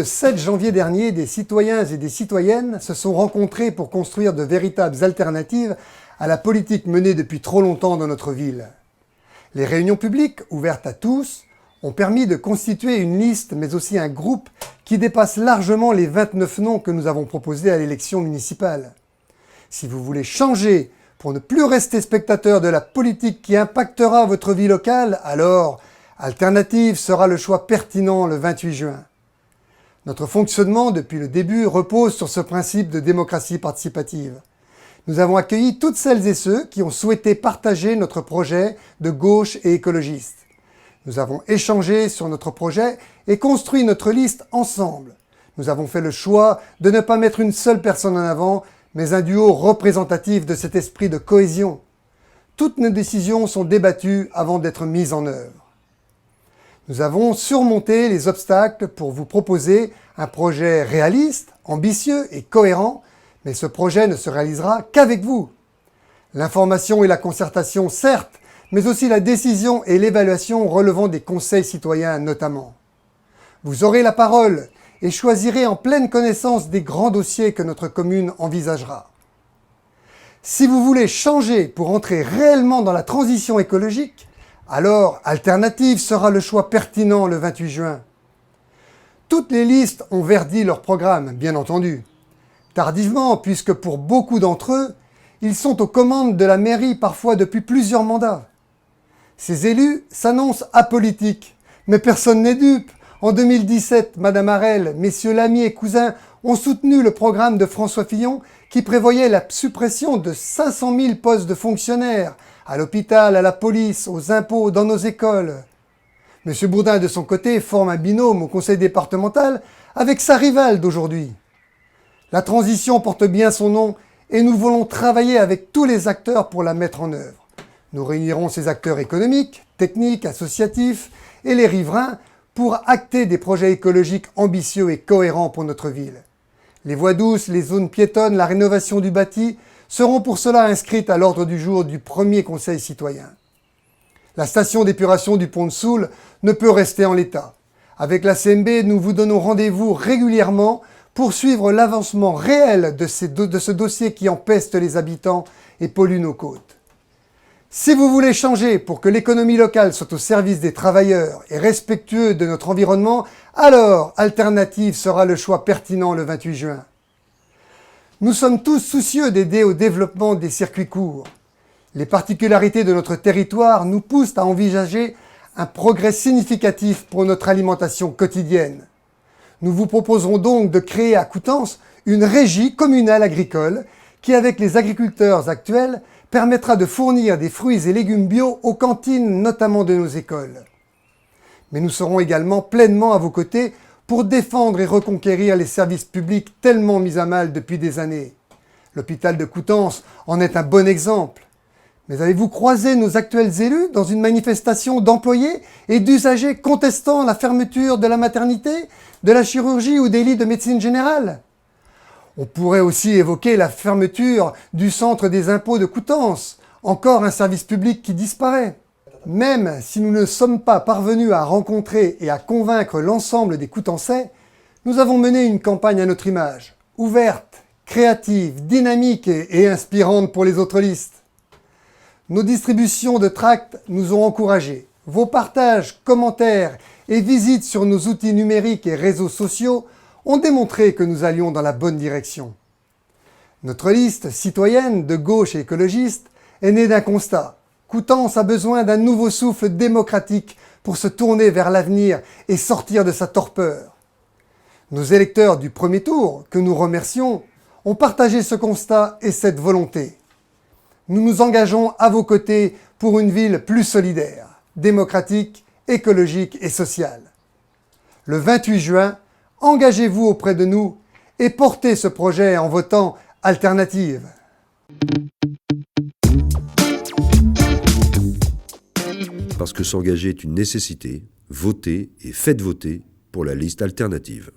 7 janvier dernier, des citoyens et des citoyennes se sont rencontrés pour construire de véritables alternatives à la politique menée depuis trop longtemps dans notre ville. Les réunions publiques, ouvertes à tous, ont permis de constituer une liste, mais aussi un groupe qui dépasse largement les 29 noms que nous avons proposés à l'élection municipale. Si vous voulez changer pour ne plus rester spectateur de la politique qui impactera votre vie locale, alors Alternative sera le choix pertinent le 28 juin. Notre fonctionnement depuis le début repose sur ce principe de démocratie participative. Nous avons accueilli toutes celles et ceux qui ont souhaité partager notre projet de gauche et écologiste. Nous avons échangé sur notre projet et construit notre liste ensemble. Nous avons fait le choix de ne pas mettre une seule personne en avant, mais un duo représentatif de cet esprit de cohésion. Toutes nos décisions sont débattues avant d'être mises en œuvre. Nous avons surmonté les obstacles pour vous proposer un projet réaliste, ambitieux et cohérent, mais ce projet ne se réalisera qu'avec vous. L'information et la concertation, certes, mais aussi la décision et l'évaluation relevant des conseils citoyens notamment. Vous aurez la parole et choisirez en pleine connaissance des grands dossiers que notre commune envisagera. Si vous voulez changer pour entrer réellement dans la transition écologique, alors Alternative sera le choix pertinent le 28 juin. Toutes les listes ont verdi leur programme, bien entendu. Tardivement, puisque pour beaucoup d'entre eux, ils sont aux commandes de la mairie parfois depuis plusieurs mandats. Ces élus s'annoncent apolitiques, mais personne n'est dupe. En 2017, Madame Harel, messieurs Lamy et Cousin ont soutenu le programme de François Fillon qui prévoyait la suppression de 500 000 postes de fonctionnaires à l'hôpital, à la police, aux impôts, dans nos écoles. Monsieur Bourdin, de son côté, forme un binôme au conseil départemental avec sa rivale d'aujourd'hui. La transition porte bien son nom et nous voulons travailler avec tous les acteurs pour la mettre en œuvre. Nous réunirons ces acteurs économiques, techniques, associatifs et les riverains pour acter des projets écologiques ambitieux et cohérents pour notre ville. Les voies douces, les zones piétonnes, la rénovation du bâti seront pour cela inscrites à l'ordre du jour du premier conseil citoyen. La station d'épuration du Pont de Soule ne peut rester en l'état. Avec la CMB, nous vous donnons rendez-vous régulièrement pour suivre l'avancement réel de ce dossier qui empeste les habitants et pollue nos côtes. Si vous voulez changer pour que l'économie locale soit au service des travailleurs et respectueux de notre environnement, alors Alternative sera le choix pertinent le 28 juin. Nous sommes tous soucieux d'aider au développement des circuits courts. Les particularités de notre territoire nous poussent à envisager un progrès significatif pour notre alimentation quotidienne. Nous vous proposerons donc de créer à Coutances une régie communale agricole qui, avec les agriculteurs actuels, permettra de fournir des fruits et légumes bio aux cantines, notamment de nos écoles. Mais nous serons également pleinement à vos côtés pour défendre et reconquérir les services publics tellement mis à mal depuis des années. L'hôpital de Coutances en est un bon exemple. Mais avez-vous croisé nos actuels élus dans une manifestation d'employés et d'usagers contestant la fermeture de la maternité, de la chirurgie ou des lits de médecine générale? On pourrait aussi évoquer la fermeture du centre des impôts de Coutances, encore un service public qui disparaît. Même si nous ne sommes pas parvenus à rencontrer et à convaincre l'ensemble des Coutançais, nous avons mené une campagne à notre image, ouverte, créative, dynamique et inspirante pour les autres listes. Nos distributions de tracts nous ont encouragés. Vos partages, commentaires et visites sur nos outils numériques et réseaux sociaux ont démontré que nous allions dans la bonne direction. Notre liste citoyenne de gauche et écologiste est née d'un constat. Coutances a besoin d'un nouveau souffle démocratique pour se tourner vers l'avenir et sortir de sa torpeur. Nos électeurs du premier tour, que nous remercions, ont partagé ce constat et cette volonté. Nous nous engageons à vos côtés pour une ville plus solidaire, démocratique, écologique et sociale. Le 28 juin, engagez-vous auprès de nous et portez ce projet en votant Alternative. Parce que s'engager est une nécessité, votez et faites voter pour la liste Alternative.